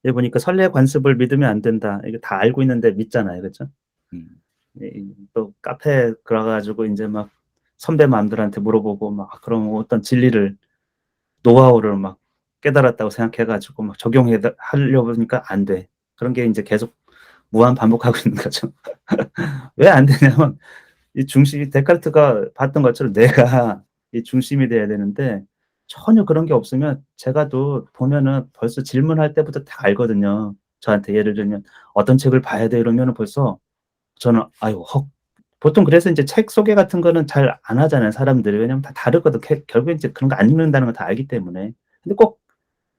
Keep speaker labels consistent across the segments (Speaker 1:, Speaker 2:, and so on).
Speaker 1: 여기 보니까 "선례 관습을 믿으면 안 된다." 이게 다 알고 있는데 믿잖아요. 그죠?
Speaker 2: 음.
Speaker 1: 또 카페에 들어가 가지고 인제 막 선배 마음들한테 물어보고 막 그런 어떤 진리를 노하우를 막 깨달았다고 생각해 가지고 막 적용해 하려고 그러니까 안 돼. 그런 게 인제 계속 무한 반복하고 있는 거죠. 왜 안 되냐면 이 중심이 데카르트가 봤던 것처럼 내가 이 중심이 돼야 되는데 전혀 그런 게 없으면 제가 또 보면은 벌써 질문할 때부터 다 알거든요. 저한테 예를 들면 "어떤 책을 봐야 돼?" 이러면은 벌써 저는 아유 헉 보통 그래서 인제 책 소개 같은 거는 잘 안 하잖아요, 사람들이. 왜냐면 다 다르거든. 결국엔 이제 그런 거 안 읽는다는 걸 다 알기 때문에. 근데 꼭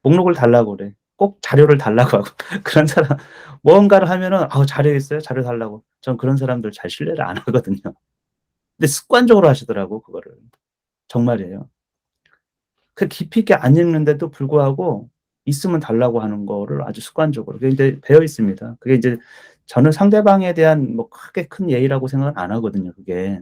Speaker 1: 목록을 달라고 그래. 꼭 자료를 달라고 하고 그런 사람 뭔가를 하면은 "아우 자료 있어요?" 자료 달라고. 전 그런 사람들 잘 신뢰를 안 하거든요. 근데 습관적으로 하시더라고 그거를. 정말이에요. 그 깊이 있게 안 읽는데도 불구하고 있으면 달라고 하는 거를 아주 습관적으로 그게 인제 배어 있습니다. 그게 이제 저는 상대방에 대한 뭐 크게 큰 예의라고 생각은 안 하거든요 그게.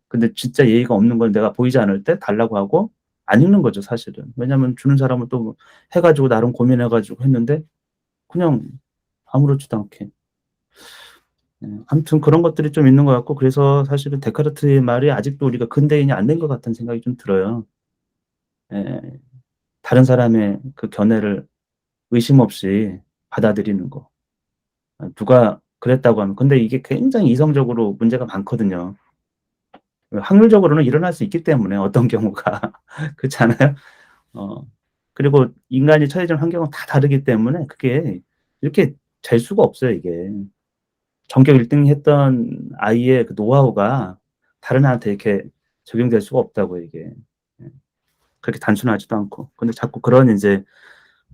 Speaker 1: 근데 진짜 예의가 없는 건 내가 보이지 않을 때 달라고 하고 안 읽는 거죠 사실은. 왜냐하면 주는 사람은 또 뭐 해 가지고 나름 고민해 가지고 했는데 그냥 아무렇지도 않게. 아무튼 그런 것들이 좀 있는 것 같고 그래서 사실은 데카르트의 말이 아직도 우리가 근대인이 안 된 것 같다는 생각이 좀 들어요. 예. 다른 사람의 그 견해를 의심 없이 받아들이는 거. 누가 그랬다고 하면 근데 이게 굉장히 이성적으로 문제가 많거든요. 확률적으로는 일어날 수 있기 때문에 어떤 경우가. 그렇지 않아요? 어. 그리고 인간이 처해진 환경은 다 다르기 때문에 그게 이렇게 될 수가 없어요 이게. 전교 1등 했던 아이의 그 노하우가 다른 애한테 이렇게 적용될 수가 없다고 이게. 예. 그렇게 단순하지도 않고. 근데 자꾸 그런 인제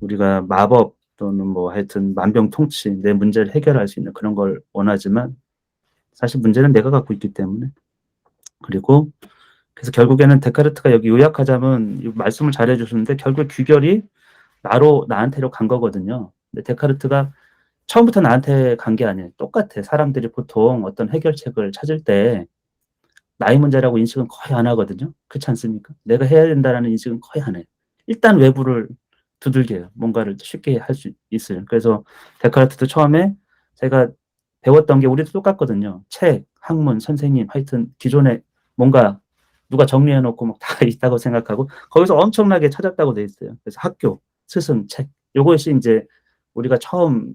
Speaker 1: 우리가 마법 또는 뭐 하여튼 만병통치 내 문제를 해결할 수 있는 그런 걸 원하지만 사실 문제는 내가 갖고 있기 때문에. 그리고 그래서 결국에는 데카르트가 여기 요약하자면 이 말씀을 잘해 주셨는데 결국에 귀결이 나한테로 간 거거든요. 근데 데카르트가 처음부터 나한테 간 게 아니에요. 똑같아. 사람들이 보통 어떤 해결책을 찾을 때 나의 문제라고 인식은 거의 안 하거든요. 그렇지 않습니까? 내가 해야 된다라는 인식은 거의 안 해요. 일단 외부를 두들겨요. 뭔가를 쉽게 할 수 있어요. 그래서 데카르트도 처음에 제가 배웠던 게 우리도 똑같거든요. 책, 학문, 선생님 하여튼 기존에 뭔가 누가 정리해 놓고 막 다 있다고 생각하고 거기서 엄청나게 찾았다고 돼 있어요. 그래서 학교, 스승, 책 요것이 인제 우리가 처음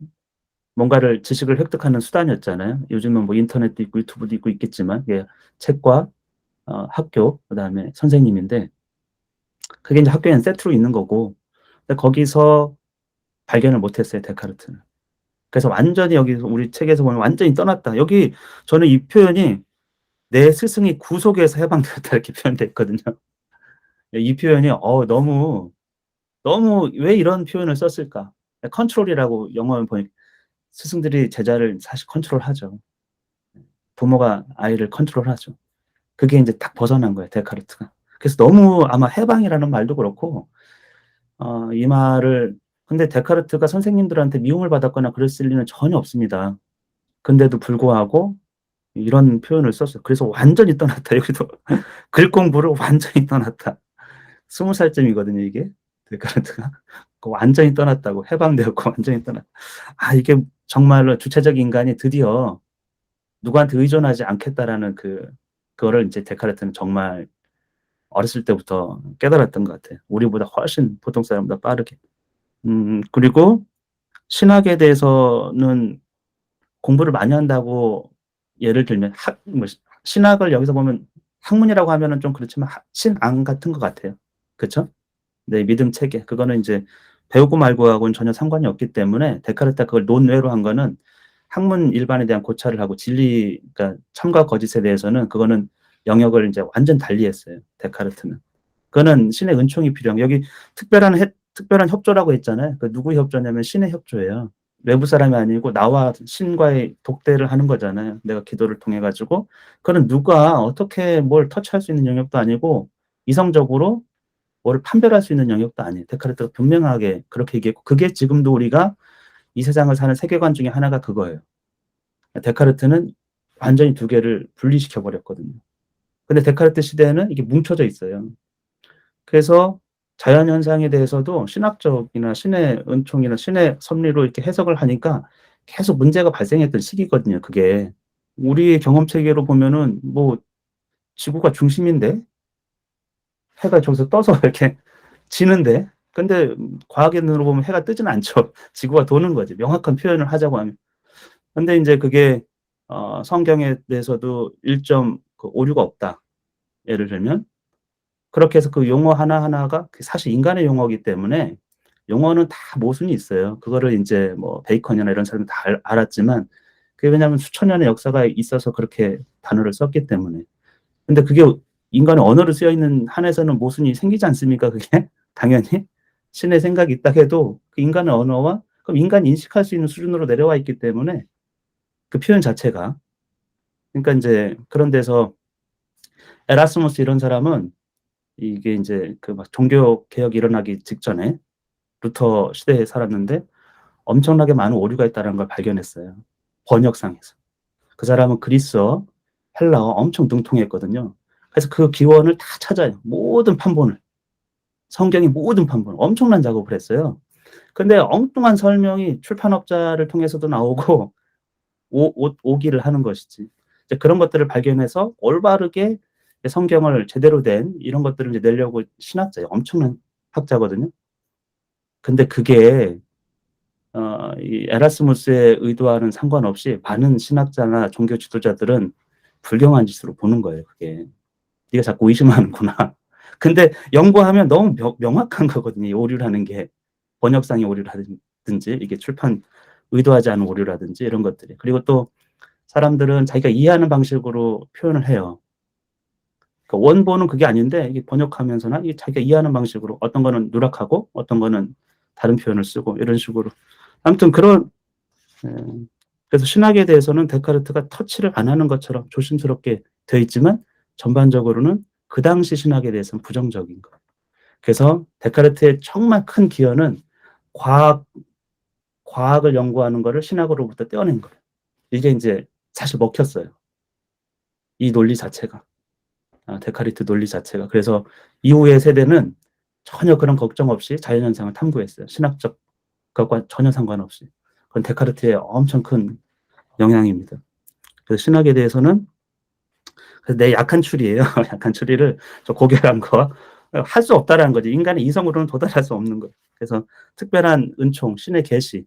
Speaker 1: 뭔가를 지식을 획득하는 수단이었잖아요. 요즘은 뭐 인터넷도 있고 유튜브도 있고 있겠지만 예 책과 학교 그다음에 선생님인데 그게 인제 학교에는 세트로 있는 거고 근데 거기서 발견을 못 했어요 데카르트는. 그래서 완전히 여기서 우리 책에서 보면 완전히 떠났다. 여기 저는 이 표현이 "내 스승이 구속에서 해방되었다." 이렇게 표현돼 있거든요. 예 이 표현이 너무 왜 이런 표현을 썼을까? 예 컨트롤이라고 영어에 보니 스승들이 제자를 사실 컨트롤하죠. 부모가 아이를 컨트롤하죠. 그게 인제 딱 벗어난 거예요 데카르트가. 그래서 너무 아마 해방이라는 말도 그렇고 이 말을 근데 데카르트가 선생님들한테 미움을 받았거나 그랬을 리는 전혀 없습니다. 근데도 불구하고 이런 표현을 썼어요. 그래서 "완전히 떠났다." 여기도 글 공부를 완전히 떠났다. 20 살쯤이거든요 이게 데카르트가. 그 완전히 떠났다고 해방되었고 완전히 떠났다. 이게 정말로 주체적 인간이 드디어 누구한테 의존하지 않겠다라는 그거를 인제 데카르트는 정말 어렸을 때부터 깨달았던 것 같아요. 우리보다 훨씬 보통 사람보다 빠르게. 그리고 신학에 대해서는 공부를 많이 한다고 예를 들면 신학을 여기서 보면 학문이라고 하면은 좀 그렇지만 신앙 같은 것 같아요. 그쵸? 네 믿음 체계. 그거는 인제 배우고 말고하고는 전혀 상관이 없기 때문에 데카르트가 그걸 논외로 한 거는 학문 일반에 대한 고찰을 하고 진리 그러니까 참과 거짓에 대해서는 그거는 영역을 인제 완전 달리 했어요 데카르트는. 그거는 신의 은총이 필요한 여기 특별한 협조라고 했잖아요. 그 누구의 협조냐면 신의 협조예요. 외부 사람이 아니고 나와 신과의 독대를 하는 거잖아요. 내가 기도를 통해 가지고. 그거는 누가 어떻게 뭘 터치할 수 있는 영역도 아니고 이성적으로 뭐를 판별할 수 있는 영역도 아니에요. 데카르트가 분명하게 그렇게 얘기했고 그게 지금도 우리가 이 세상을 사는 세계관 중에 하나가 그거예요. 데카르트는 완전히 두 개를 분리시켜 버렸거든요. 근데 데카르트 시대에는 이게 뭉쳐져 있어요. 그래서 자연 현상에 대해서도 신학적이나 신의 은총이나 신의 섭리로 이렇게 해석을 하니까 계속 문제가 발생했던 시기거든요, 그게. 우리의 경험 체계로 보면은 뭐 지구가 중심인데 해가 저기서 떠서 이렇게 지는데, 근데 과학의 눈으로 보면 해가 뜨지는 않죠. 지구가 도는 거지. 명확한 표현을 하자고 하면. 근데 인제 그게 성경에 대해서도 일점 그 오류가 없다. 예를 들면 그렇게 해서 그 용어 하나하나가 그 사실 인간의 용어이기 때문에 용어는 다 모순이 있어요. 그거를 인제 뭐 베이컨이나 이런 사람이 다 알았지만 그게 왜냐하면 수천 년의 역사가 있어서 그렇게 단어를 썼기 때문에. 근데 그게 인간의 언어로 쓰여 있는 한에서는 모순이 생기지 않습니까 그게? 당연히. 신의 생각이 있다 해도 그 인간의 언어와 그럼 인간이 인식할 수 있는 수준으로 내려와 있기 때문에 그 표현 자체가. 그러니까 인제 그런 데서 에라스무스 이런 사람은 이게 인제 그 막 종교 개혁이 일어나기 직전에 루터 시대에 살았는데 엄청나게 많은 오류가 있다는 걸 발견했어요, 번역상에서. 그 사람은 그리스어, 헬라어 엄청 능통했거든요. 그래서 그 기원을 다 찾아요. 모든 판본을. 성경의 모든 판본. 엄청난 작업을 했어요. 근데 엉뚱한 설명이 출판업자를 통해서도 나오고 오기를 하는 것이지. 이제 그런 것들을 발견해서 올바르게 성경을 제대로 된 이런 것들을 이제 내려고 신학자예요. 엄청난 학자거든요. 근데 그게 이 에라스무스의 의도와는 상관없이 많은 신학자나 종교 지도자들은 불경한 짓으로 보는 거예요, 그게. 네가 자꾸 의심하는구나. 근데 연구하면 너무 명확한 거거든요, 이 오류라는 게. 번역상의 오류라든지 이게 출판 의도하지 않은 오류라든지 이런 것들이. 그리고 또 사람들은 자기가 이해하는 방식으로 표현을 해요. 그러니까 원본은 그게 아닌데 이게 번역하면서나 이게 자기가 이해하는 방식으로 어떤 거는 누락하고 어떤 거는 다른 표현을 쓰고 이런 식으로. 아무튼 그런 예. 그래서 신학에 대해서는 데카르트가 터치를 안 하는 것처럼 조심스럽게 되어 있지만 전반적으로는 그 당시 신학에 대해서는 부정적인 거예요. 그래서 데카르트의 정말 큰 기여는 과학 과학을 연구하는 거를 신학으로부터 떼어낸 거예요. 이게 인제 사실 먹혔어요, 이 논리 자체가. 데카르트 논리 자체가. 그래서 이후의 세대는 전혀 그런 걱정 없이 자연현상을 탐구했어요, 신학적 것과 전혀 상관없이. 그건 데카르트의 엄청 큰 영향입니다. 그래서 신학에 대해서는 그래서 내 약한 추리예요. 약한 추리를 저 고결한 거 할 수 없다라는 거죠. 인간의 이성으로는 도달할 수 없는 거예요. 그래서 특별한 은총, 신의 계시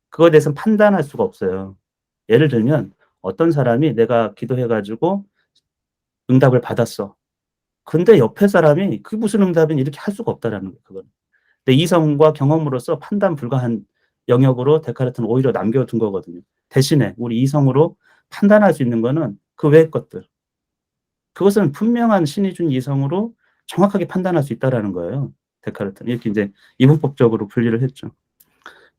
Speaker 1: 그거에 대해서는 판단할 수가 없어요. 예를 들면 어떤 사람이 내가 기도해 가지고 응답을 받았어. 근데 옆에 사람이 "그게 무슨 응답이니?" 이렇게 할 수가 없다라는 거예요, 그거는. 내 이성과 경험으로서 판단 불가한 영역으로 데카르트는 오히려 남겨둔 거거든요. 대신에 우리 이성으로 판단할 수 있는 거는 그 외의 것들. 그것은 분명한 신이 준 이성으로 정확하게 판단할 수 있다라는 거예요, 데카르트는. 이렇게 인제 이분법적으로 분리를 했죠.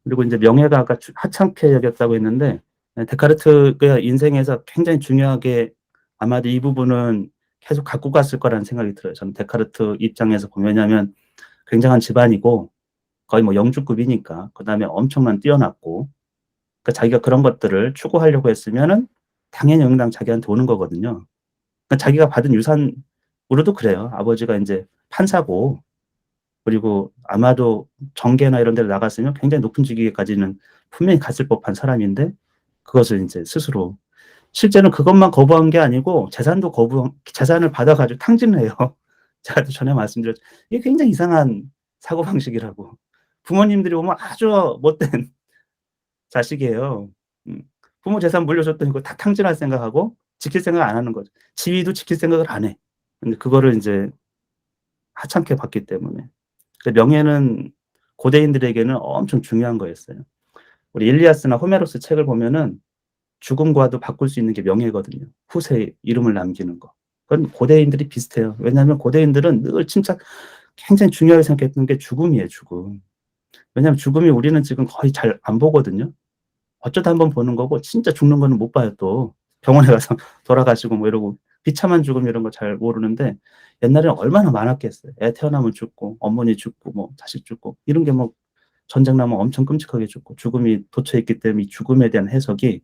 Speaker 1: 그리고 인제 명예가 아까 하찮게 여겼다고 했는데 데카르트가 인생에서 굉장히 중요하게 아마도 이 부분은 계속 갖고 갔을 거라는 생각이 들어요. 저는 데카르트 입장에서 보면. 왜냐하면 굉장한 집안이고 거의 뭐 영주급이니까. 그다음에 엄청난 뛰어났고 그러니까 자기가 그런 것들을 추구하려고 했으면은 당연히 응당 자기한테 오는 거거든요. 그러니까 자기가 받은 유산으로도 그래요. 아버지가 인제 판사고 그리고 아마도 정계나 이런 데를 나갔으면 굉장히 높은 직위에까지는 분명히 갔을 법한 사람인데 그것을 인제 스스로 실제는 그것만 거부한 게 아니고 재산도 재산을 받아 가지고 탕진을 해요. 제가 또 전에 말씀드렸죠. 이게 굉장히 이상한 사고방식이라고. 부모님들이 보면 아주 못된 자식이에요. 음. 부모 재산 물려줬더니 그거 다 탕진할 생각하고 지킬 생각 안 하는 거죠. 지위도 지킬 생각을 안 해. 근데 그거를 인제 하찮게 봤기 때문에. 그 명예는 고대인들에게는 엄청 중요한 거였어요. 우리 일리아스나 호메로스 책을 보면은 죽음과도 바꿀 수 있는 게 명예거든요. 후세에 이름을 남기는 거. 그건 고대인들이 비슷해요. 왜냐하면 고대인들은 늘 침착 굉장히 중요하게 생각했던 게 죽음이에요, 죽음. 왜냐하면 죽음이 우리는 지금 거의 잘 안 보거든요. 어쩌다 한번 보는 거고 진짜 죽는 거는 못 봐요 또. 병원에 가서 돌아가시고 뭐 이러고 비참한 죽음 이런 거 잘 모르는데 옛날에는 얼마나 많았겠어요. 애 태어나면 죽고 어머니 죽고 뭐 자식 죽고 이런 게 뭐 전쟁 나면 엄청 끔찍하게 죽고 죽음이 도처에 있기 때문에 이 죽음에 대한 해석이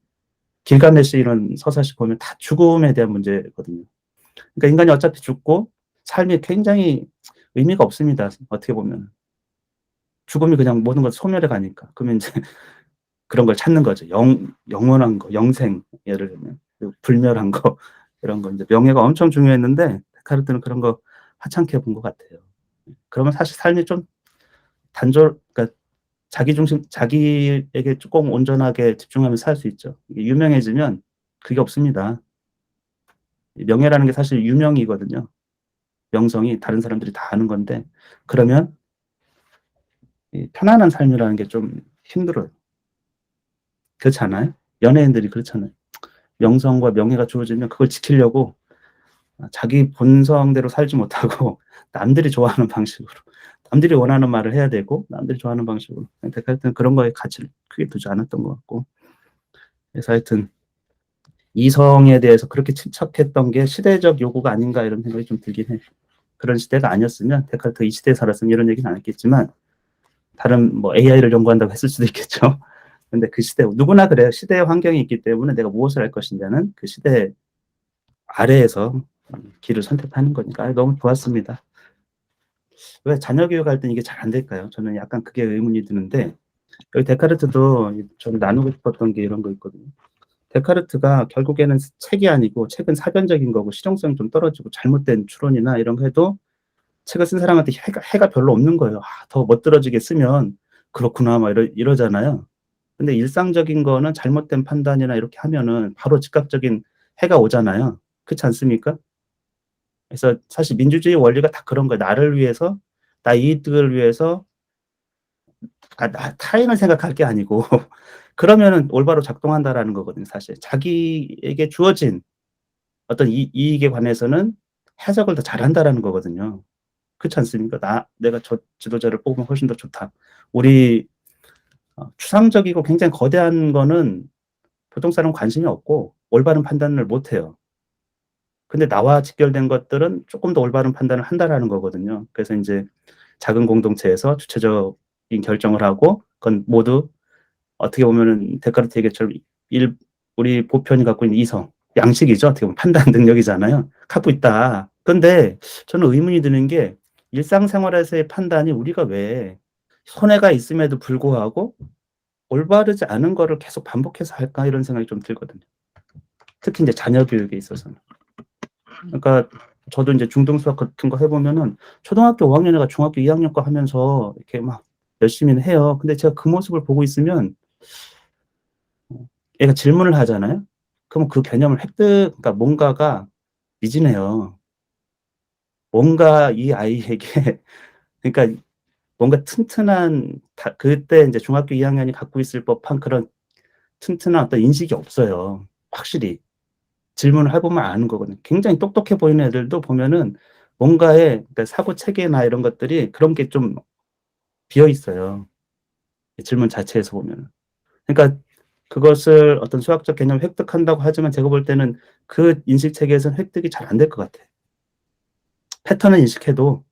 Speaker 1: 길가메시 이런 서사시 보면 다 죽음에 대한 문제거든요. 그러니까 인간이 어차피 죽고 삶이 굉장히 의미가 없습니다, 어떻게 보면. 죽음이 그냥 모든 걸 소멸해 가니까. 그러면 인제 그런 걸 찾는 거죠. 영원한 거, 영생 예를 들면. 그리고 불멸한 거 이런 거 인제 명예가 엄청 중요했는데 데카르트는 그런 거 하찮게 본 것 같아요. 그러면 사실 삶이 좀 그러니까 자기에게 쪼끔 온전하게 집중하면서 살 수 있죠. 이게 유명해지면 그게 없습니다. 이 명예라는 게 사실 유명이거든요. 명성이 다른 사람들이 다 아는 건데 그러면 이 편안한 삶이라는 게 좀 힘들어요. 그렇지 않아요? 연예인들이 그렇잖아요. 명성과 명예가 주어지면 그걸 지키려고 자기 본성대로 살지 못하고 남들이 좋아하는 방식으로 남들이 원하는 말을 해야 되고 남들이 좋아하는 방식으로. 데카르트는 그런 거에 가치를 크게 두지 않았던 것 같고. 그래서 하여튼 '이성에 대해서 그렇게 집착했던 게 시대적 요구가 아닌가.' 이런 생각이 좀 들긴 해요. 그런 시대가 아니었으면 데카르트가 이 시대에 살았으면 이런 얘기는 안 했겠지만 다른 뭐 AI를 연구한다고 했을 수도 있겠죠. 근데 그 시대 누구나 그래요. 시대의 환경이 있기 때문에 내가 무엇을 할 것인가는 그 시대 아래에서 길을 선택하는 거니까. 너무 좋았습니다. 왜 자녀 교육할 땐 이게 잘 안 될까요? 저는 약간 그게 의문이 드는데 여기 데카르트도 저는 나누고 싶었던 게 이런 거 있거든요. 데카르트가 결국에는 책이 아니고 책은 사변적인 거고 실용성이 좀 떨어지고 잘못된 추론이나 이런 거 해도 책을 쓴 사람한테 해가 별로 없는 거예요. '아 더 멋들어지게 쓰면 그렇구나.' 막 이러잖아요. 근데 일상적인 거는 잘못된 판단이나 이렇게 하면은 바로 즉각적인 해가 오잖아요. 그렇지 않습니까? 그래서 사실 민주주의 원리가 다 그런 거예요. 나를 위해서 나의 이익을 위해서 나 타인을 생각할 게 아니고 그러면은 올바로 작동한다라는 거거든요 사실. 자기에게 주어진 어떤 이익에 관해서는 해석을 더 잘한다라는 거거든요. 그렇지 않습니까? 내가 저 지도자를 뽑으면 훨씬 더 좋다. 우리 추상적이고 굉장히 거대한 거는 보통 사람은 관심이 없고 올바른 판단을 못 해요. 근데 나와 직결된 것들은 쪼끔 더 올바른 판단을 한다라는 거거든요. 그래서 인제 작은 공동체에서 주체적인 결정을 하고 그건 모두 어떻게 보면은 데카르트 얘기처럼 우리 보편이 갖고 있는 이성, 양식이죠. 어떻게 보면 판단 능력이잖아요. 갖고 있다. 근데 저는 의문이 드는 게 일상생활에서의 판단이 우리가 왜 손해가 있음에도 불구하고 '올바르지 않은 거를 계속 반복해서 할까?' 이런 생각이 좀 들거든요. 특히 인제 자녀 교육에 있어서는. 그러니까 저도 인제 중등 수학 같은 거 해 보면은 초등학교 5 학년 애가 중학교 2 학년 거 하면서 이렇게 막 열심히는 해요. 근데 제가 그 모습을 보고 있으면 얘가 질문을 하잖아요. 그럼 그 개념을 그러니까 뭔가가 미진해요. 뭔가 이 아이에게 그러니까 뭔가 튼튼한 그때 인제 중학교 2 학년이 갖고 있을 법한 그런 튼튼한 어떤 인식이 없어요, 확실히. 질문을 해 보면 아는 거거든요. 굉장히 똑똑해 보이는 애들도 보면은 뭔가에 그러니까 사고 체계나 이런 것들이 그런 게 좀 비어 있어요, 이 질문 자체에서 보면은. 그러니까 그것을 어떤 수학적 개념을 획득한다고 하지만 제가 볼 때는 그 인식 체계에서는 획득이 잘 안 될 것 같아요. 패턴을 인식해도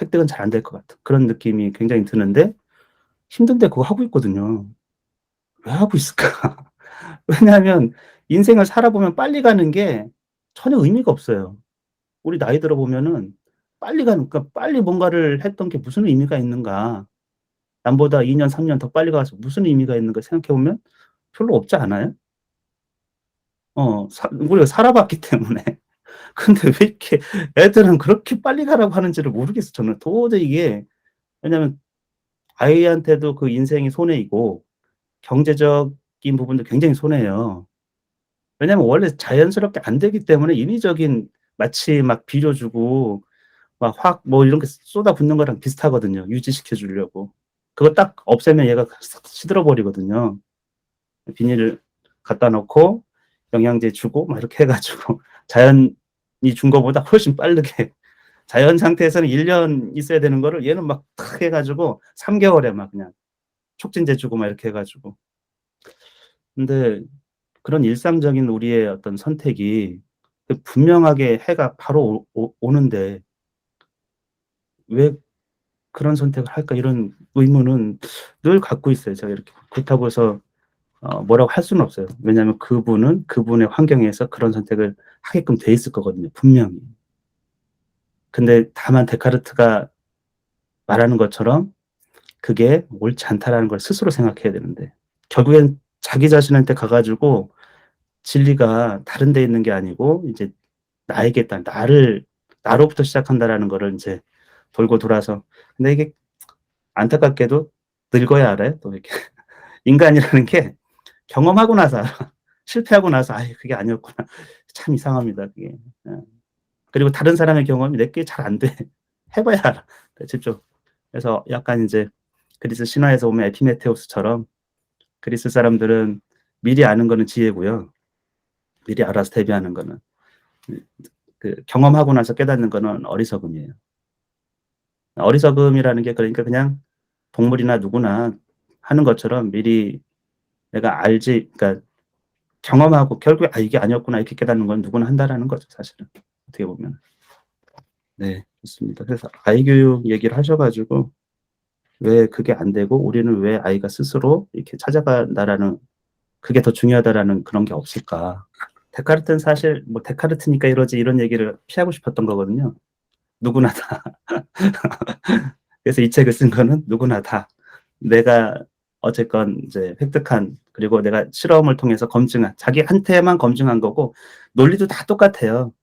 Speaker 1: 획득은 잘 안 될 것 같은 그런 느낌이 굉장히 드는데 힘든데 그거 하고 있거든요. 왜 하고 있을까? 왜냐하면 인생을 살아보면 빨리 가는 게 전혀 의미가 없어요. 우리 나이 들어 보면은 그러니까 빨리 뭔가를 했던 게 무슨 의미가 있는가. 남보다 2 년 3년 더 빨리 가서 무슨 의미가 있는가 생각해 보면 별로 없지 않아요? 우리가 살아봤기 때문에. 근데 왜 이렇게 애들은 그렇게 빨리 가라고 하는지를 모르겠어요 저는. 도저히 이게 왜냐면 아이한테도 그 인생이 손해이고 경제적인 부분도 굉장히 손해예요. 왜냐면 원래 자연스럽게 안 되기 때문에 인위적인 마치 막 비료 주고 막 화학 뭐 이런 게 쏟아붓는 거랑 비슷하거든요, 유지시켜 주려고. 그거 딱 없애면 얘가 싹 시들어 버리거든요. 비닐을 갖다 놓고 영양제 주고 막 이렇게 해 가지고 자연이 준 거보다 훨씬 빠르게 자연 상태에서는 1년 있어야 되는 거를 얘는 막 탁 해 가지고 3 개월에 막 그냥 촉진제 주고 막 이렇게 해 가지고. 근데 그런 일상적인 우리의 어떤 선택이 분명하게 해가 바로 오는데 '왜 그런 선택을 할까?' 이런 의문은 늘 갖고 있어요 제가 이렇게. 그렇다고 해서 뭐라고 할 수는 없어요. 왜냐하면 그분은 그분의 환경에서 그런 선택을 하게끔 돼 있을 거거든요 분명히. 근데 다만 데카르트가 말하는 것처럼 그게 옳지 않다라는 걸 스스로 생각해야 되는데 결국엔 자기 자신한테 가 가지고 진리가 다른 데 있는 게 아니고 이제 나에게 있다. 나로부터 시작한다라는 거를 인제 돌고 돌아서 근데 이게 안타깝게도 늙어야 알아요. 또 이렇게 인간이라는 게 경험하고 나서 알아. 실패하고 나서 '아이 그게 아니었구나.' 참 이상합니다 그게. 예. 그리고 다른 사람의 경험이 내게 잘 안 돼. 해 봐야 알아. 네 직접. 그래서 약간 인제 그리스 신화에서 보면 에피메테우스처럼 그리스 사람들은 미리 아는 거는 지혜고요. 미리 알아서 대비하는 거는 경험하고 나서 깨닫는 거는 어리석음이에요. 어리석음이라는 게 그러니까 그냥 동물이나 누구나 하는 것처럼 미리 내가 알지 그러니까 경험하고 결국에 '아 이게 아니었구나.' 이렇게 깨닫는 건 누구나 한다라는 거죠 사실은 어떻게 보면. 네 좋습니다. 그래서 아이 교육 얘기를 하셔 가지고 왜 그게 안 되고 우리는 왜 아이가 스스로 이렇게 찾아간다라는 그게 더 중요하다라는 그런 게 없을까. 데카르트는 사실 뭐 '데카르트니까 이러지.' 이런 얘기를 피하고 싶었던 거거든요. 누구나 다. 그래서 이 책을 쓴 거는 누구나 다 내가 어쨌건 이제 획득한 그리고 내가 실험을 통해서 검증한 자기한테만 검증한 거고 논리도 다 똑같아요.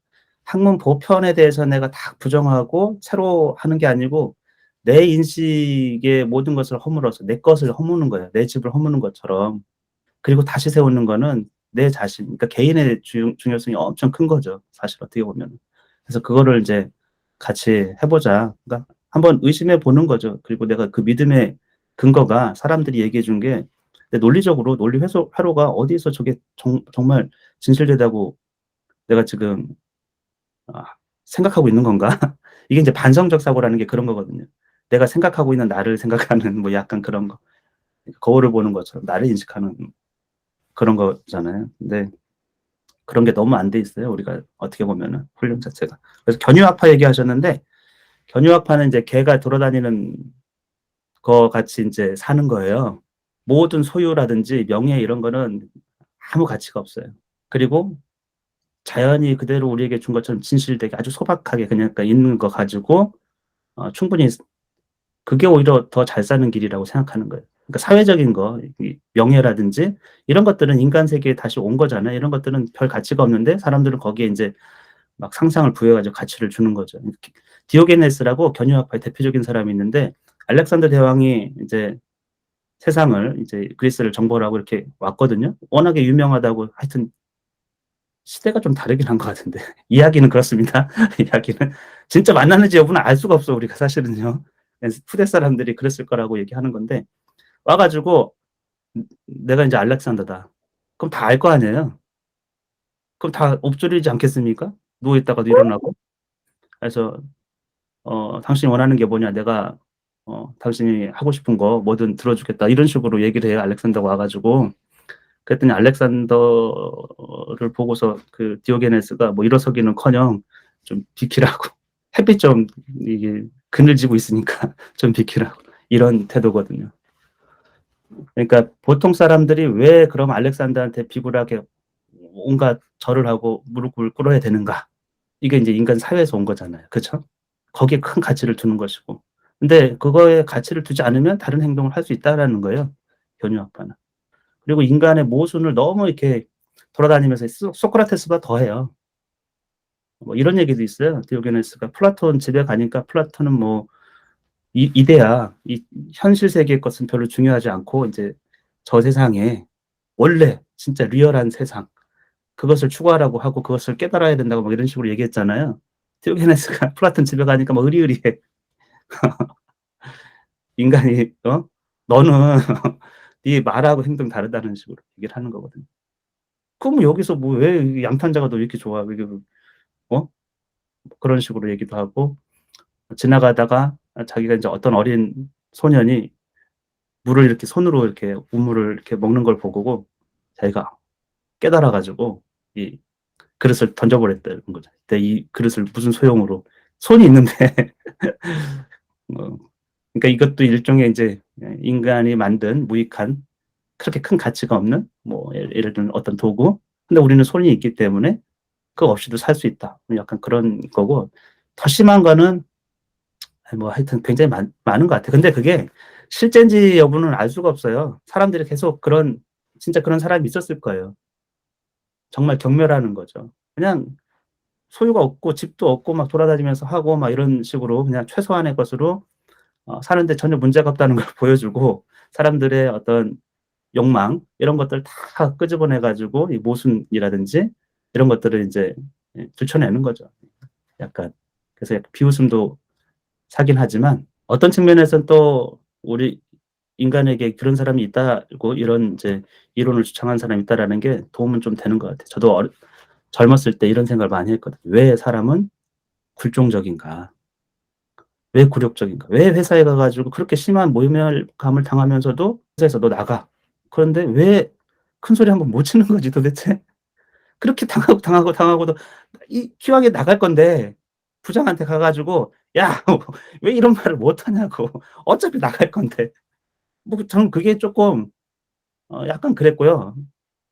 Speaker 1: 학문 보편에 대해서 내가 다 부정하고 새로 하는 게 아니고 내 인식의 모든 것을 허물어서 내 것을 허무는 거예요. 내 집을 허무는 것처럼. 그리고 다시 세우는 거는 내 자신 그러니까 개인의 중요성이 엄청 큰 거죠 사실 어떻게 보면은. 그래서 그거를 인제 같이 해 보자. 그러니까 한번 의심해 보는 거죠. 그리고 내가 그 믿음의 근거가 사람들이 얘기해 준 게 논리적으로 논리 회로가 어디서 저게 정말 진실되다고 내가 지금 아 생각하고 있는 건가? 이게 인제 반성적 사고라는 게 그런 거거든요. 내가 생각하고 있는 나를 생각하는 뭐 약간 그런 거. 거울을 보는 것처럼 나를 인식하는 그런 거잖아요. 근데 그런 게 너무 안 돼 있어요. 우리가 어떻게 보면은 훈련 자체가. 그래서 견유학파 얘기하셨는데 견유학파는 인제 개가 돌아다니는 거 같이 인제 사는 거예요. 모든 소유라든지 명예 이런 거는 아무 가치가 없어요. 그리고 자연이 그대로 우리에게 준 것처럼 진실되게 아주 소박하게 그냥 그러니까 있는 거 가지고 충분히 그게 오히려 더 잘 사는 길이라고 생각하는 거예요. 그러니까 사회적인 거 이 명예라든지 이런 것들은 인간 세계에 다시 온 거잖아요. 이런 것들은 별 가치가 없는데 사람들은 거기에 인제 막 상상을 부여해 가지고 가치를 주는 거죠. 디오게네스라고 견유학파의 대표적인 사람이 있는데 알렉산더 대왕이 인제 세상을 이제 그리스를 정벌 하고 이렇게 왔거든요. 워낙에 유명하다고 하여튼 시대가 좀 다르긴 한 것 같은데 이야기는 그렇습니다. 이야기는. 진짜 만났는지 여부는 알 수가 없어 우리가 사실은요. 그래서 후대 사람들이 그랬을 거라고 얘기하는 건데 와 가지고 내가 인제 알렉산더다. 그럼 다 알 거 아니에요. 그럼 다 엎드리지 않겠습니까? 누워 있다가도 일어나고. 그래서 "당신이 원하는 게 뭐냐? 내가 당신이 하고 싶은 거 뭐든 들어 주겠다." 이런 식으로 얘기를 해요 알렉산더가 와 가지고. 그랬더니 알렉산더를 보고서 그 디오게네스가 뭐 일어서기는커녕 좀 비키라고 햇빛 좀 이게 그늘지고 있으니까 좀 비키라고 이런 태도거든요. 그러니까 보통 사람들이 왜 그럼 알렉산더한테 비굴하게 온갖 절을 하고 무릎을 꿇어야 되는가? 이게 인제 인간 사회에서 온 거잖아요. 그쵸? 거기에 큰 가치를 두는 것이고. 근데 그거에 가치를 두지 않으면 다른 행동을 할 수 있다라는 거예요, 견유학파는. 그리고 인간의 모순을 너무 이렇게 돌아다니면서 소크라테스보다 더해요. 뭐 이런 얘기도 있어요. 디오게네스가 플라톤 집에 가니까 플라톤은 뭐 이 이데아 이 현실 세계의 것은 별로 중요하지 않고 인제 저 세상에 원래 진짜 리얼한 세상 그것을 추구하라고 하고 그것을 깨달아야 된다고 막 이런 식으로 얘기했잖아요. 디오게네스가 플라톤 집에 가니까 막 의리의리해. 인간이 "너는 네 말하고 행동 다르다."는 식으로 얘기를 하는 거거든요. 그럼 여기서 뭐 "왜 양탄자가 너 왜 이렇게 좋아?" 이게 어? 그런 식으로 얘기도 하고 지나가다가 자기가 인제 어떤 어린 소년이 물을 이렇게 손으로 이렇게 우물을 이렇게 먹는 걸 보고 자기가 깨달아 가지고 이 그릇을 던져 버렸다는 거죠. "내가 이 그릇을 무슨 소용으로" 손이 있는데 뭐 그러니까 이것도 일종의 인제 인간이 만든 무익한 그렇게 큰 가치가 없는 뭐 예를 들면 어떤 도구 근데 우리는 손이 있기 때문에 그거 없이도 살 수 있다. 뭐 약간 그런 거고 더 심한 거는 뭐 하여튼 굉장히 많은 것 같아요. 근데 그게 실제인지 여부는 알 수가 없어요. 사람들이 계속 진짜 그런 사람이 있었을 거예요. 정말 경멸하는 거죠. 그냥 소유가 없고 집도 없고 막 돌아다니면서 하고 막 이런 식으로 그냥 최소한의 것으로 사는데 전혀 문제가 없다는 걸 보여주고, 사람들의 어떤 욕망 이런 것들 다 끄집어내 가지고 이 모순이라든지 이런 것들을 인제 들춰내는 거죠, 약간. 그래서 약간 비웃음도 사긴 하지만 어떤 측면에서는 또 우리 인간에게 그런 사람이 있다고, 이런 이제 이론을 주창하는 사람이 있다라는 게 도움은 좀 되는 것 같아요. 저도 젊었을 때 이런 생각을 많이 했거든요. '왜 사람은 굴종적인가? 왜 굴욕적인가? 왜 회사에 가 가지고 그렇게 심한 모멸감을 당하면서도 회사에서 "너 나가." 그런데 왜 큰 소리 한 번 못 치는 거지 도대체? 그렇게 당하고도 이 기왕에 나갈 건데 부장한테 가 가지고 "야 왜 이런 말을 못 하냐."고. 어차피 나갈 건데. 뭐 저는 그게 쪼끔 약간 그랬고요.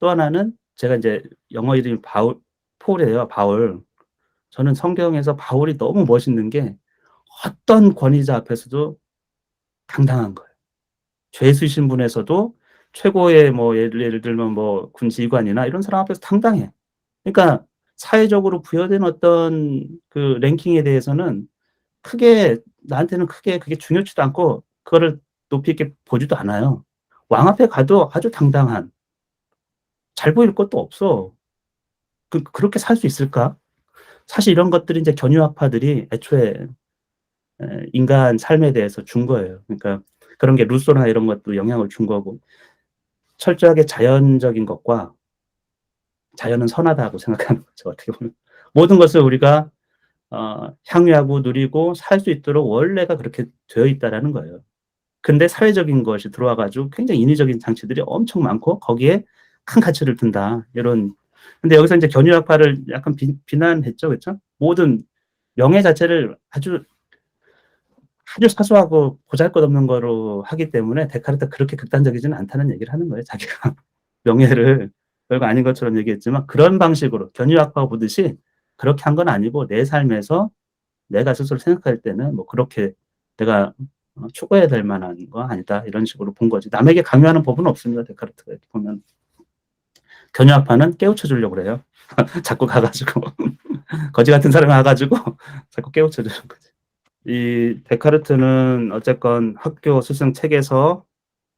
Speaker 1: 또 하나는 제가 인제 영어 이름이 폴이에요, 바울. 저는 성경에서 바울이 너무 멋있는 게 어떤 권위자 앞에서도 당당한 거예요. 죄수이신 분에서도 최고의 뭐 예를 들면 뭐 군 지휘관이나 이런 사람 앞에서 당당해. 그러니까 사회적으로 부여된 어떤 그 랭킹에 대해서는 나한테는 크게 그게 중요치도 않고 그거를 높이 이렇게 보지도 않아요. 왕 앞에 가도 아주 당당한, 잘 보일 것도 없어. 그렇게 살 수 있을까? 사실 이런 것들이 인제 견유학파들이 애초에 인간 삶에 대해서 준 거예요. 그러니까 그런 게 루소나 이런 것도 영향을 준 거고, 철저하게 자연적인 것과 자연은 선하다고 생각하는 거죠, 어떻게 보면. 모든 것을 우리가 향유하고 누리고 살 수 있도록 원래가 그렇게 되어 있다라는 거예요. 근데 사회적인 것이 들어와 가지고 굉장히 인위적인 장치들이 엄청 많고 거기에 큰 가치를 둔다, 이런. 근데 여기서 인제 견유학파를 약간 비난했죠. 그쵸? 모든 명예 자체를 아주 사소하고 보잘것없는 거로 하기 때문에 데카르트가 그렇게 극단적이지는 않다는 얘기를 하는 거예요, 자기가. 명예를 별거 아닌 것처럼 얘기했지만 그런 방식으로 견유학파 보듯이 그렇게 한 건 아니고, 내 삶에서 내가 스스로 생각할 때는 뭐 그렇게 내가 추구해야 될 만한 거 아니다, 이런 식으로 본 거지. 남에게 강요하는 법은 없습니다, 데카르트가 이렇게 보면. 견유학파는 깨우쳐 주려고 그래요. 자꾸 가 가지고 거지 같은 사람이 와 가지고 자꾸 깨우쳐 주는 거지. 이 데카르트는 어쨌건 학교 스승 책에서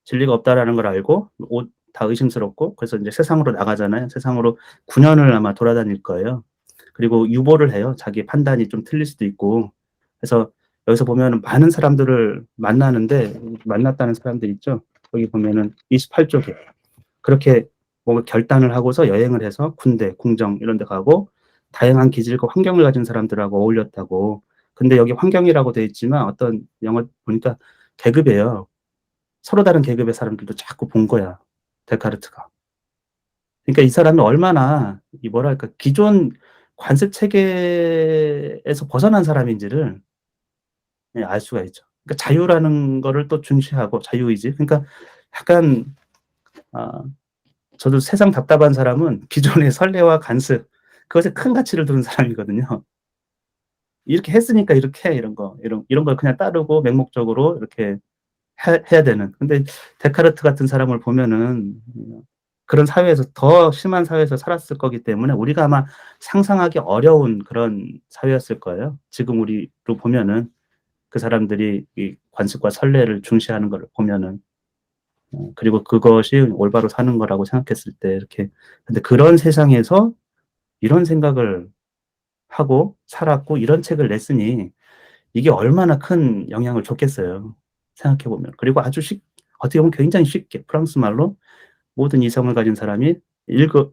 Speaker 1: 진리가 없다라는 걸 알고 옷 다 의심스럽고, 그래서 인제 세상으로 나가잖아요. 세상으로 9 년을 아마 돌아다닐 거예요. 그리고 유보를 해요. 자기 판단이 좀 틀릴 수도 있고. 그래서 여기서 보면은 많은 사람들을 만나는데, 만났다는 사람들 있죠. 거기 보면은 28 쪽에 그렇게 뭔가 결단을 하고서 여행을 해서 군대, 궁정 이런 데 가고 다양한 기질과 환경을 가진 사람들하고 어울렸다고. 근데 여기 환경이라고 돼 있지만 어떤 영어 보니까 계급이에요. 서로 다른 계급의 사람들도 자꾸 본 거야, 데카르트가. 그러니까 이 사람이 얼마나 이 뭐랄까 기존 관습 체계에서 벗어난 사람인지를 알 수가 있죠. 그러니까 자유라는 거를 또 중시하고, 자유의지. 그러니까 약간 아 저도 세상 답답한 사람은 기존의 선례와 관습, 그것에 큰 가치를 두는 사람이거든요. 이렇게 했으니까 이렇게 이런 걸 그냥 따르고 맹목적으로 이렇게 해야 되는. 근데 데카르트 같은 사람을 보면은 그런 사회에서, 더 심한 사회에서 살았을 거기 때문에 우리가 아마 상상하기 어려운 그런 사회였을 거예요. 지금 우리로 보면은 그 사람들이 이 관습과 선례를 중시하는 거를 보면은. 그리고 그것이 올바로 사는 거라고 생각했을 때 이렇게. 근데 그런 세상에서 이런 생각을 하고 살았고 이런 책을 냈으니 이게 얼마나 큰 영향을 줬겠어요, 생각해 보면. 그리고 어떻게 보면 굉장히 쉽게 프랑스 말로 모든 이성을 가진 사람이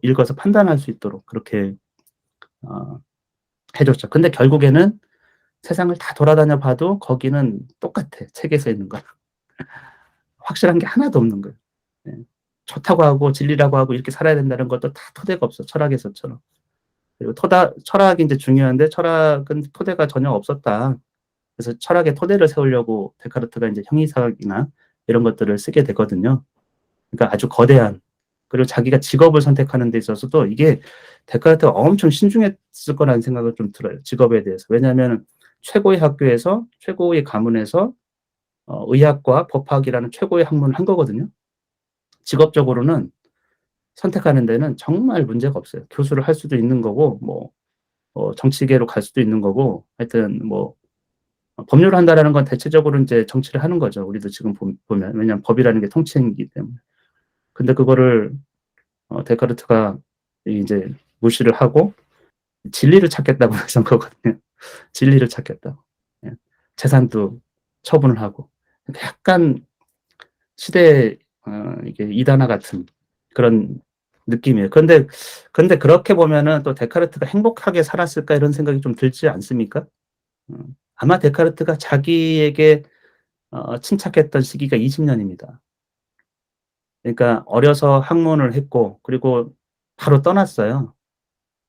Speaker 1: 읽어서 판단할 수 있도록 그렇게 어 해 줬죠. 근데 결국에는 세상을 다 돌아다녀 봐도 거기는 똑같아, 책에서 있는 거랑. 확실한 게 하나도 없는 거예요. 예. 좋다고 하고 진리라고 하고 이렇게 살아야 된다는 것도 다 토대가 없어, 철학에서처럼. 그리고 철학이 인제 중요한데 철학은 토대가 전혀 없었다. 그래서 철학의 토대를 세우려고 데카르트가 인제 형이상학이나 이런 것들을 쓰게 되거든요. 그러니까 아주 거대한. 그리고 자기가 직업을 선택하는 데 있어서도 이게 데카르트가 엄청 신중했을 거라는 생각을 좀 들어요, 직업에 대해서. 왜냐하면은 최고의 학교에서 최고의 가문에서 의학과 법학이라는 최고의 학문을 한 거거든요. 직업적으로는 선택하는 데는 정말 문제가 없어요. 교수를 할 수도 있는 거고 뭐 정치계로 갈 수도 있는 거고 하여튼 뭐 법률을 한다라는 건 대체적으로 인제 정치를 하는 거죠. 우리도 지금 보면. 왜냐하면 법이라는 게 통치행위이기 때문에. 근데 그거를 데카르트가 이제 무시를 하고 진리를 찾겠다고 해서 거거든요. 진리를 찾겠다고. 예. 재산도 처분을 하고. 그러니까 약간 시대의 이게 이단화 같은 그런 느낌이에요. 근데 그렇게 보면은 또 '데카르트가 행복하게 살았을까?' 이런 생각이 좀 들지 않습니까? 아마 데카르트가 자기에게 침착했던 시기가 20 년입니다. 그러니까 어려서 학문을 했고 그리고 바로 떠났어요.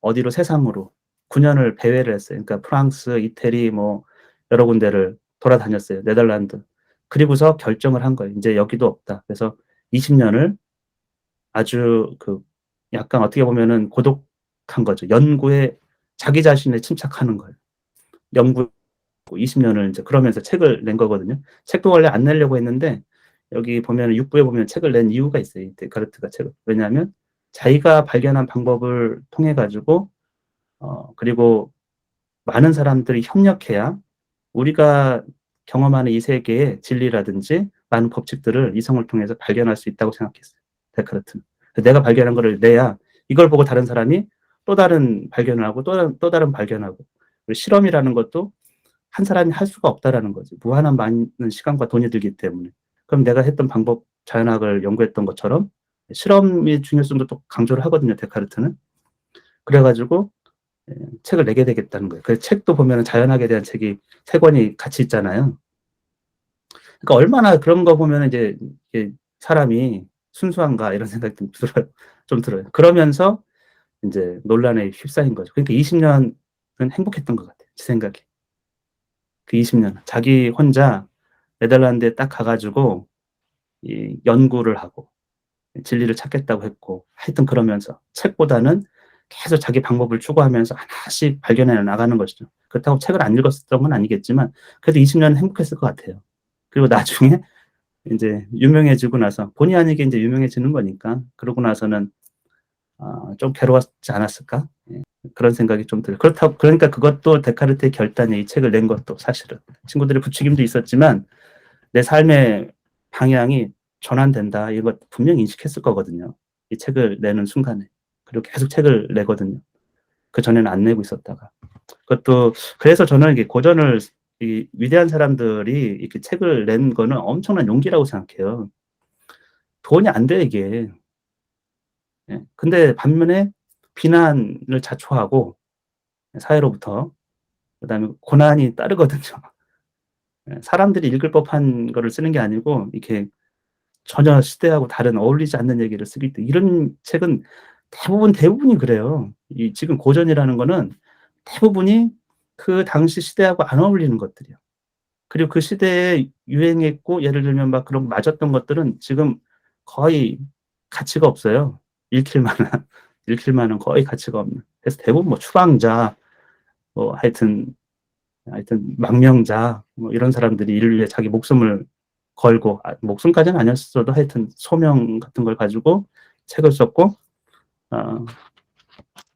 Speaker 1: 어디로 세상으로. 9 년을 배회를 했어요. 그러니까 프랑스, 이태리 뭐 여러 군데를 돌아다녔어요. 네덜란드. 그리고서 결정을 한 거예요. 인제 여기도 없다. 그래서 20 년을 아주 약간 어떻게 보면은 고독한 거죠. 연구에 자기 자신에 침착하는 거예요. 연구 20 년을 인제 그러면서 책을 낸 거거든요. 책도 원래 안 내려고 했는데 여기 보면은 육부에 보면 책을 낸 이유가 있어요. 이 데카르트가 책을. 왜냐하면 자기가 발견한 방법을 통해 가지고 그리고 많은 사람들이 협력해야 우리가 경험하는 이 세계의 진리라든지 많은 법칙들을 이성을 통해서 발견할 수 있다고 생각했어요, 데카르트는. 내가 발견한 거를 내야 이걸 보고 다른 사람이 또 다른 발견을 하고 또 다른 발견하고 그리고 실험이라는 것도 한 사람이 할 수가 없다라는 거지. 무한한 많은 시간과 돈이 들기 때문에. 그럼 내가 했던 방법 자연학을 연구했던 것처럼 실험의 중요성도 또 강조를 하거든요, 데카르트는. 그래 가지고 책을 내게 되겠다는 거예요. 그 책도 보면은 자연학에 대한 책이 3 권이 같이 있잖아요. 그러니까 얼마나 그런 거 보면은 이제 이게 '사람이 순수한가.' 이런 생각이 좀 들어요. 좀 들어요. 그러면서 인제 논란에 휩싸인 거죠. 그러니까 20 년은 행복했던 것 같아요, 제 생각에. 그 20 년은. 자기 혼자 네덜란드에 딱 가 가지고 이 연구를 하고 진리를 찾겠다고 했고 하여튼 그러면서 책보다는 계속 자기 방법을 추구하면서 하나씩 발견해 나가는 것이죠. 그렇다고 책을 안 읽었던 건 아니겠지만 그래도 20 년은 행복했을 것 같아요. 그리고 나중에 인제 유명해지고 나서 본의 아니게 인제 유명해지는 거니까 그러고 나서는 좀 괴로웠지 않았을까? 예. 그런 생각이 좀 들어요. 그러니까 그것도 데카르트의 결단이에요. 이 책을 낸 것도 사실은. 친구들의 부추김도 있었지만 내 삶의 방향이 전환된다. 이거 분명히 인식했을 거거든요. 이 책을 내는 순간에. 그리고 계속 책을 내거든요. 그전에는 안 내고 있었다가. 그것도 그래서 저는 이게 고전을 이 위대한 사람들이 이렇게 책을 낸 거는 엄청난 용기라고 생각해요. 돈이 안 돼요, 이게. 예. 근데 반면에 비난을 자초하고 사회로부터 그다음에 고난이 따르거든요. 예. 사람들이 읽을 법한 거를 쓰는 게 아니고 이렇게 전혀 시대하고 다른 어울리지 않는 얘기를 쓰기 때문에 이런 책은 대부분이 그래요. 이 지금 고전이라는 거는 대부분이 그 당시 시대하고 안 어울리는 것들이에요. 그리고 그 시대에 유행했고 예를 들면 막 그런 맞았던 것들은 지금 거의 가치가 없어요. 읽힐 만한 읽힐 만한 거의 가치가 없는. 그래서 대부분 뭐 추방자 뭐 하여튼 망명자 뭐 이런 사람들이 인류에 자기 목숨을 걸고 목숨까지는 아니었어도 하여튼 소명 같은 걸 가지고 책을 썼고 어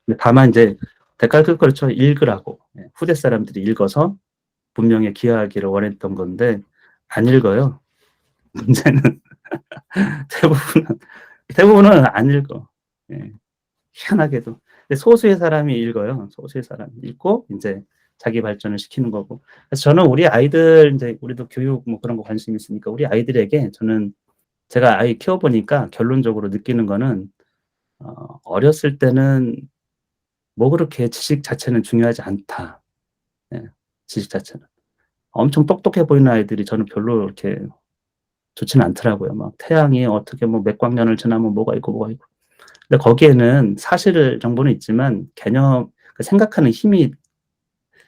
Speaker 1: 근데 다만 인제 데카르트도 그렇죠. 읽으라고. 예. 후대 사람들이 읽어서 문명에 기여하기를 원했던 건데 안 읽어요. 문제는 대부분은 대부분은 안 읽어. 예. 희한하게도. 근데 소수의 사람이 읽어요. 소수의 사람이 읽고 인제 자기 발전을 시키는 거고. 그래서 저는 우리 아이들 인제 우리도 교육 뭐 그런 거 관심 있으니까 우리 아이들에게 저는 제가 아이 키워 보니까 결론적으로 느끼는 거는 어렸을 때는 뭐 그렇게 지식 자체는 중요하지 않다. 예. 지식 자체는. 엄청 똑똑해 보이는 아이들이 저는 별로 이렇게 좋지는 않더라고요. 막 태양이 어떻게 뭐 몇 광년을 지나면 뭐가 있고 뭐가 있고. 근데 거기에는 사실 정보는 있지만 개념 생각하는 힘이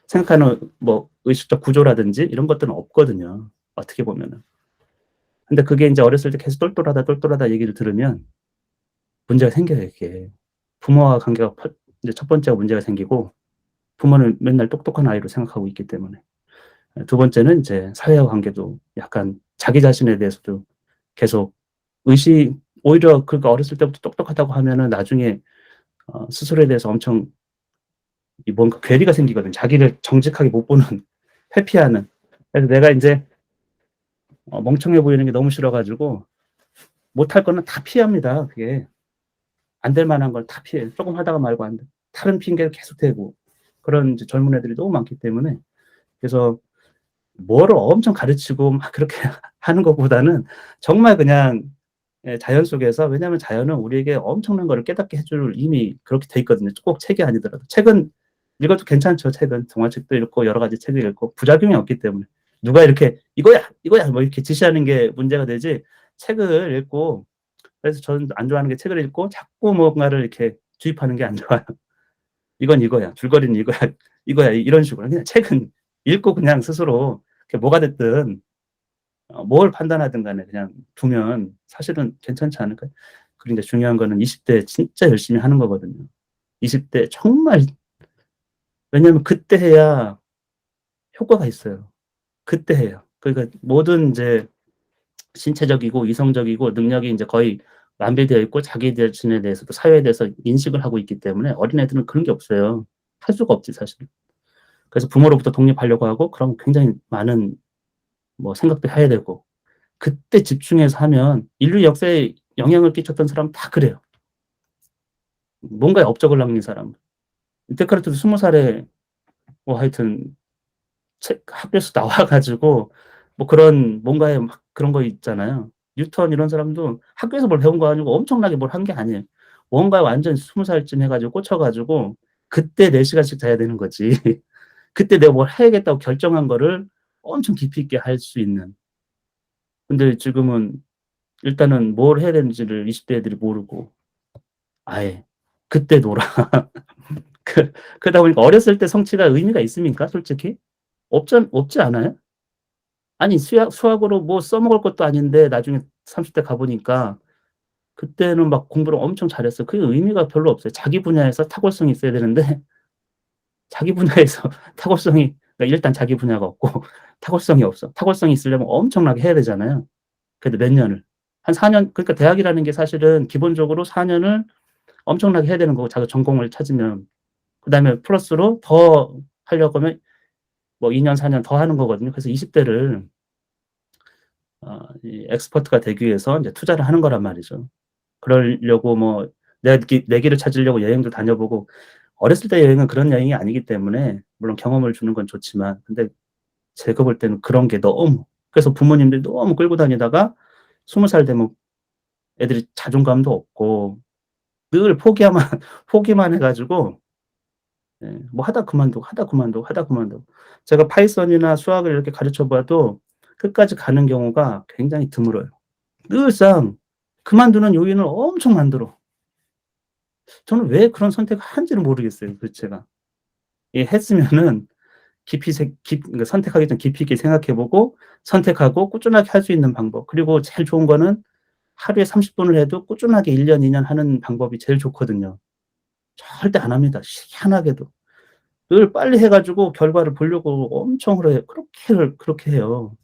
Speaker 1: 생각하는 뭐 의식적 구조라든지 이런 것들은 없거든요, 어떻게 보면은. 근데 그게 인제 어렸을 때 계속 똘똘하다 얘기를 들으면 문제가 생겨요, 이게. 부모와 관계가 이제 첫 번째가 문제가 생기고 부모는 맨날 똑똑한 아이로 생각하고 있기 때문에. 두 번째는 이제 사회와 관계도 약간 자기 자신에 대해서도 계속 의식 오히려 그러니까 어렸을 때부터 똑똑하다고 하면은 나중에 스스로에 대해서 엄청 이 뭔가 괴리가 생기거든요. 자기를 정직하게 못 보는 회피하는. 그래서 내가 인제 멍청해 보이는 게 너무 싫어 가지고 못할 거는 다 피합니다 그게. 안 될 만한 걸 다 피해요. 쪼금 하다가 말고 안 돼. 다른 핑계를 계속 대고 그런 이제 젊은 애들이 너무 많기 때문에 그래서 뭐를 엄청 가르치고 막 그렇게 하는 것보다는 정말 그냥 예 자연 속에서 왜냐하면 자연은 우리에게 엄청난 거를 깨닫게 해줄 이미 그렇게 돼 있거든요. 꼭 책이 아니더라도. 책은 읽어도 괜찮죠 책은. 동화책도 읽고 여러 가지 책을 읽고 부작용이 없기 때문에. 누가 이렇게 "이거야, 이거야." 뭐 이렇게 지시하는 게 문제가 되지 책을 읽고 그래서 저는 안 좋아하는 게 책을 읽고 자꾸 뭔가를 이렇게 주입하는 게 안 좋아요. "이건 이거야. 줄거리는 이거야. 이거야." 이런 식으로. 그냥 책은 읽고 그냥 스스로 그게 뭐가 됐든 뭘 판단하든 간에 그냥 두면 사실은 괜찮지 않을까요? 그리고 인제 중요한 거는 20대 진짜 열심히 하는 거거든요. 20대 정말 왜냐하면 그때 해야 효과가 있어요. 그때 해요. 그러니까 모든 인제 신체적이고 이성적이고 능력이 인제 거의 완비되어 있고 자기 자신에 대해서도 사회에 대해서 인식을 하고 있기 때문에 어린애들은 그런 게 없어요. 할 수가 없지 사실은. 그래서 부모로부터 독립하려고 하고 그럼 굉장히 많은 뭐 생각도 해야 되고 그때 집중해서 하면 인류 역사에 영향을 끼쳤던 사람은 다 그래요. 뭔가에 업적을 남긴 사람. 데카르트도 20 살에 뭐 하여튼 책 학교에서 나와 가지고 뭐 그런 뭔가에 막 그런 거 있잖아요. 뉴턴 이런 사람도 학교에서 뭘 배운 거 아니고 엄청나게 뭘 한 게 아니에요. 뭔가에 완전 20 살쯤 해 가지고 꽂혀 가지고 그때 4 시간씩 자야 되는 거지. 그때 내가 뭘 해야겠다고 결정한 거를 엄청 깊이 있게 할 수 있는. 근데 지금은 일단은 뭘 해야 되는지를 20대 애들이 모르고 아예 "그때 놀아." 그러다 보니까 어렸을 때 성취가 의미가 있습니까 솔직히? 없지 않아요? 아니 수학으로 뭐 써먹을 것도 아닌데 나중에 30대 가 보니까 그때는 막 공부를 엄청 잘했어요. 그게 의미가 별로 없어요. 자기 분야에서 탁월성이 있어야 되는데 자기 분야에서 탁월성이 그러니까 일단 자기 분야가 없고 탁월성이 없어. 탁월성이 있으려면 엄청나게 해야 되잖아요. 그래도 몇 년을. 한 4년 그러니까 대학이라는 게 사실은 기본적으로 4 년을 엄청나게 해야 되는 거고 자기 전공을 찾으면. 그다음에 플러스로 더 하려고 하면 뭐 2년 4년 더 하는 거거든요. 그래서 20 대를 이 엑스퍼트가 되기 위해서 인제 투자를 하는 거란 말이죠. 그러려고 뭐 내 길을 찾으려고 여행도 다녀보고 어렸을 때 여행은 그런 여행이 아니기 때문에 물론 경험을 주는 건 좋지만 근데 제가 볼 때는 그런 게 너무 그래서 부모님들이 너무 끌고 다니다가 20살 되면 애들이 자존감도 없고 늘 포기야만 포기만 해 가지고 예 뭐 하다 그만두고, 하다 그만두고, 하다 그만두고. 제가 파이썬이나 수학을 이렇게 가르쳐 봐도 끝까지 가는 경우가 굉장히 드물어요. 늘상 그만두는 요인을 엄청 만들어. 저는 왜 그런 선택을 하는지를 모르겠어요 그 제가. 예 했으면은 그러니까 선택하기 전 깊이 있게 생각해 보고 선택하고 꾸준하게 할 수 있는 방법 그리고 제일 좋은 거는 하루에 30 분을 해도 꾸준하게 1 년, 2년 하는 방법이 제일 좋거든요. 절대 안 합니다 희한하게도. 늘 빨리 해 가지고 결과를 보려고 엄청 그렇게 해요.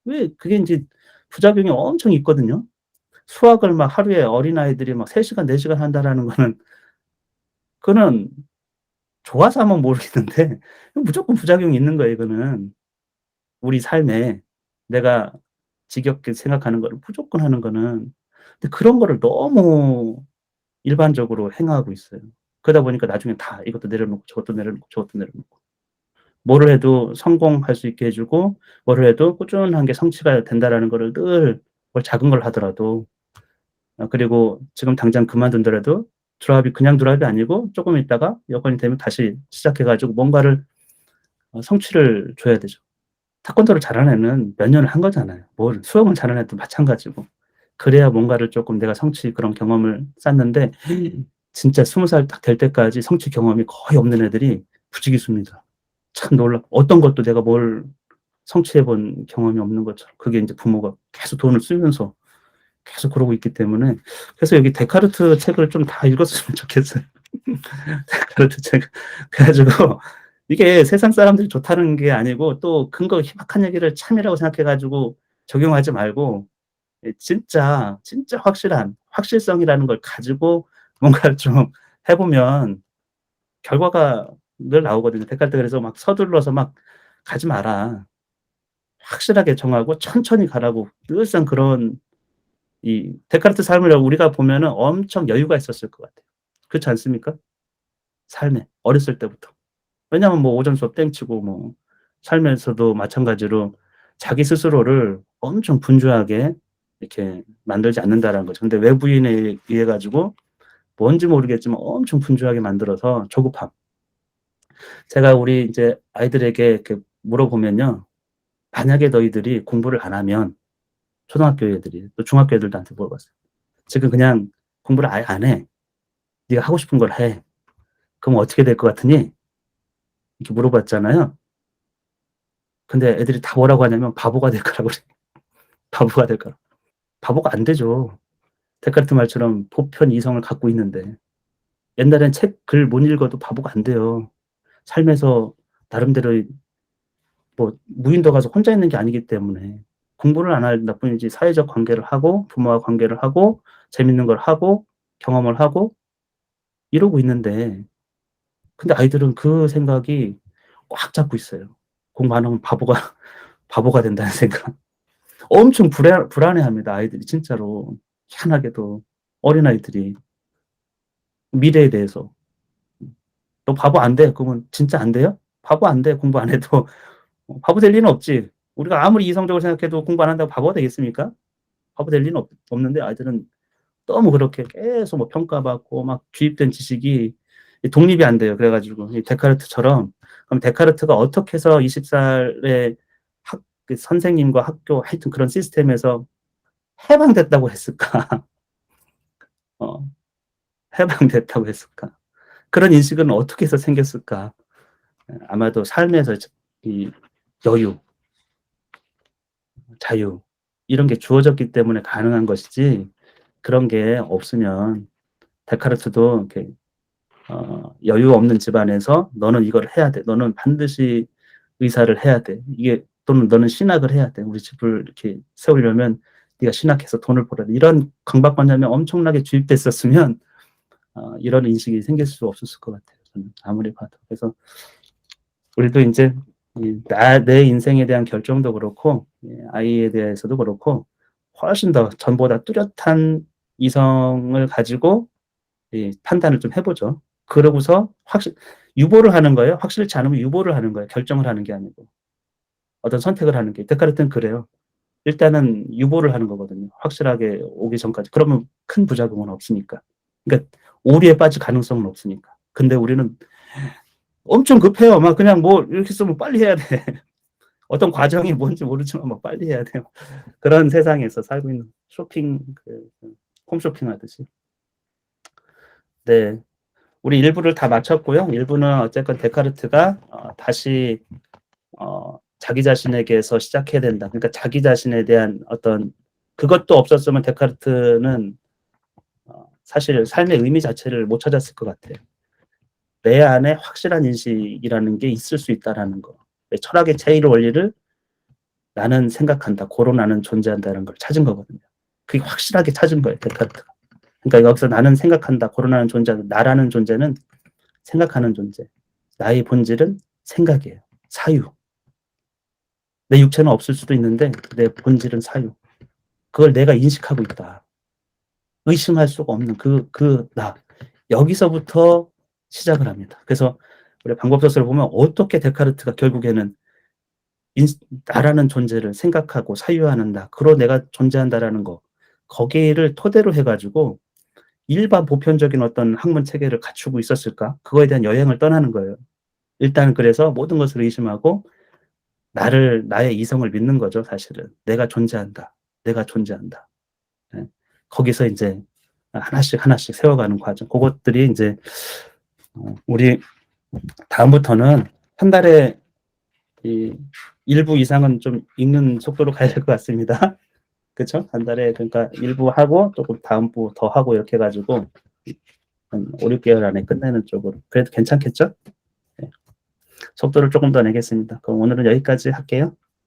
Speaker 1: 왜 그게 인제 부작용이 엄청 있거든요. 수학을 막 하루에 어린아이들이 막 3 시간 4 시간 한다라는 거는 그거는 좋아서 하면 모르겠는데 무조건 부작용이 있는 거예요 이거는. 우리 삶에 내가 지겹게 생각하는 거를 무조건 하는 거는. 근데 그런 거를 너무 일반적으로 행하고 있어요. 그러다 보니까 나중에 다 이것도 내려놓고 저것도 내려놓고 저것도 내려놓고. 뭐를 해도 성공할 수 있게 해 주고 뭐를 해도 꾸준한 게 성취가 된다라는 거를 늘 뭘 작은 걸 하더라도 그리고 지금 당장 그만둔더라도 드랍이 아니고 쪼끔 있다가 여건이 되면 다시 시작해 가지고 뭔가를 성취를 줘야 되죠. 태권도를 잘하는 애는 몇 년을 한 거잖아요. 뭘 수영을 잘하는 애도 마찬가지고. 그래야 뭔가를 쪼끔 내가 성취 그런 경험을 쌓는데 진짜 20살 딱 될 때까지 성취 경험이 거의 없는 애들이 부지기수입니다. 참 어떤 것도 내가 뭘 성취해 본 경험이 없는 것처럼 그게 인제 부모가 계속 돈을 쓰면서 계속 그러고 있기 때문에 그래서 여기 데카르트 책을 좀 다 읽었으면 좋겠어요. 데카르트 책. 그래 가지고 이게 세상 사람들이 좋다는 게 아니고 또 근거 희박한 얘기를 참이라고 생각해 가지고 적용하지 말고 예 진짜 확실한 확실성이라는 걸 가지고 뭔가를 좀 해 보면 결과가 늘 나오거든요. 데카르트가 그래서 막 서둘러서 막 "가지 마라. 확실하게 정하고 천천히 가라."고 늘상 그런 이 데카르트 삶을 우리가 보면은 엄청 여유가 있었을 것 같아요. 그렇지 않습니까? 삶에 어렸을 때부터. 왜냐하면 뭐 오전 수업 땡치고 뭐 살면서도 마찬가지로 자기 스스로를 엄청 분주하게 이렇게 만들지 않는다라는 거죠. 근데 외부인에 의해 가지고 뭔지 모르겠지만 엄청 분주하게 만들어서 조급함. 제가 우리 인제 아이들에게 이렇게 물어보면요. "만약에 너희들이 공부를 안 하면" 초등학교 애들이 또 중학교 애들도 한테 물어봤어요. "지금 그냥 공부를 아예 안 해. 네가 하고 싶은 걸 해. 그럼 어떻게 될 것 같으니?" 이렇게 물어봤잖아요. 근데 애들이 다 뭐라고 하냐면 바보가 될 거라고 그래요. 바보가 될 거라고. 바보가 안 되죠. 데카르트 말처럼 보편 이성을 갖고 있는데. 옛날엔 책 글 못 읽어도 바보가 안 돼요. 삶에서 나름대로 뭐 무인도 가서 혼자 있는 게 아니기 때문에 공부를 안 한다 뿐이지 사회적 관계를 하고 부모와 관계를 하고 재밌는 걸 하고 경험을 하고 이러고 있는데 근데 아이들은 그 생각이 꽉 잡고 있어요. 공부 안 하면 바보가 바보가 된다는 생각. 엄청 불안해합니다 아이들이 진짜로. 희한하게도 어린아이들이 미래에 대해서. "너 바보 안 돼." 그러면 "진짜 안 돼요?" "바보 안 돼 공부 안 해도." 바보 될 리는 없지. 우리가 아무리 이성적으로 생각해도 공부 안 한다고 바보가 되겠습니까? 바보 될 리는 없는데 아이들은 너무 그렇게 계속 뭐 평가받고 막 주입된 지식이 이 독립이 안 돼요. 그래 가지고 이 데카르트처럼 그럼 데카르트가 어떻게 해서 20 살에 그 선생님과 학교 하여튼 그런 시스템에서 해방됐다고 했을까? 어 해방됐다고 했을까? 그런 인식은 어떻게 해서 생겼을까? 아마도 삶에서 이 여유, 자유 이런 게 주어졌기 때문에 가능한 것이지 그런 게 없으면 데카르트도 이렇게 여유 없는 집안에서 "너는 이걸 해야 돼. 너는 반드시 의사를 해야 돼." 이게 또는 "너는 신학을 해야 돼. 우리 집을 이렇게 세우려면 네가 신학해서 돈을 벌어야 돼." 이런 강박관념에 엄청나게 주입됐었으면 이런 인식이 생길 수 없었을 것 같아요 저는 아무리 봐도. 그래서 우리도 인제 이 내 인생에 대한 결정도 그렇고 아이에 대해서도 그렇고 훨씬 더 전보다 뚜렷한 이성을 가지고 이 판단을 좀 해 보죠. 그러고서 유보를 하는 거예요. 확실치 않으면 유보를 하는 거예요. 결정을 하는 게 아니고. 어떤 선택을 하는 게. 데카르트는 그래요. 일단은 유보를 하는 거거든요, 확실하게 오기 전까지. 그러면 큰 부작용은 없으니까. 그러니까 오류에 빠질 가능성은 없으니까. 근데 우리는 엄청 급해요. 막 그냥 뭐 이렇게 쓰면 빨리 해야 돼. 어떤 과정이 뭔지 모르지만 막 빨리 해야 돼요. 그런 세상에서 살고 있는 쇼핑 홈쇼핑하듯이. 네. 우리 1 부를 다 마쳤고요. 1 부는 어쨌건 데카르트가 다시 자기 자신에게서 시작해야 된다. 그러니까 자기 자신에 대한 어떤 그것도 없었으면 데카르트는 사실 삶의 의미 자체를 못 찾았을 것 같아요. 내 안에 확실한 인식이라는 게 있을 수 있다라는 거. 철학의 제1 원리를 '나는 생각한다. 고로 나는 존재한다.'는 걸 찾은 거거든요. 그게 확실하게 찾은 거예요 데카르트가. 그러니까 여기서 '나는 생각한다. 고로 나는 존재한다.' 나라는 존재는 생각하는 존재. 나의 본질은 생각이에요. 사유. 내 육체는 없을 수도 있는데 내 본질은 사유. 그걸 내가 인식하고 있다. 의심할 수가 없는 그 나. 여기서부터 시작을 합니다. 그래서 우리 방법서술을 보면 어떻게 데카르트가 결국에는 인 나라는 존재를 생각하고 사유하는 나, 그로 내가 존재한다라는 거 거기를 토대로 해 가지고 일반 보편적인 어떤 학문 체계를 갖추고 있었을까? 그거에 대한 여행을 떠나는 거예요. 일단은 그래서 모든 것을 의심하고 나의 이성을 믿는 거죠 사실은. '내가 존재한다. 내가 존재한다.' 예. 거기서 인제 하나씩 하나씩 세워가는 과정 고것들이 인제 우리 다음부터는 한 달에 이 1부 이상은 좀 읽는 속도로 가야 될 것 같습니다. 그쵸? 한 달에 그러니까 1부 하고 쪼끔 다음 부 더 하고 이렇게 해 가지고 한 5-6 개월 안에 끝내는 쪽으로. 그래도 괜찮겠죠? 네. 속도를 쪼금 더 내겠습니다. 그럼 오늘은 여기까지 할게요.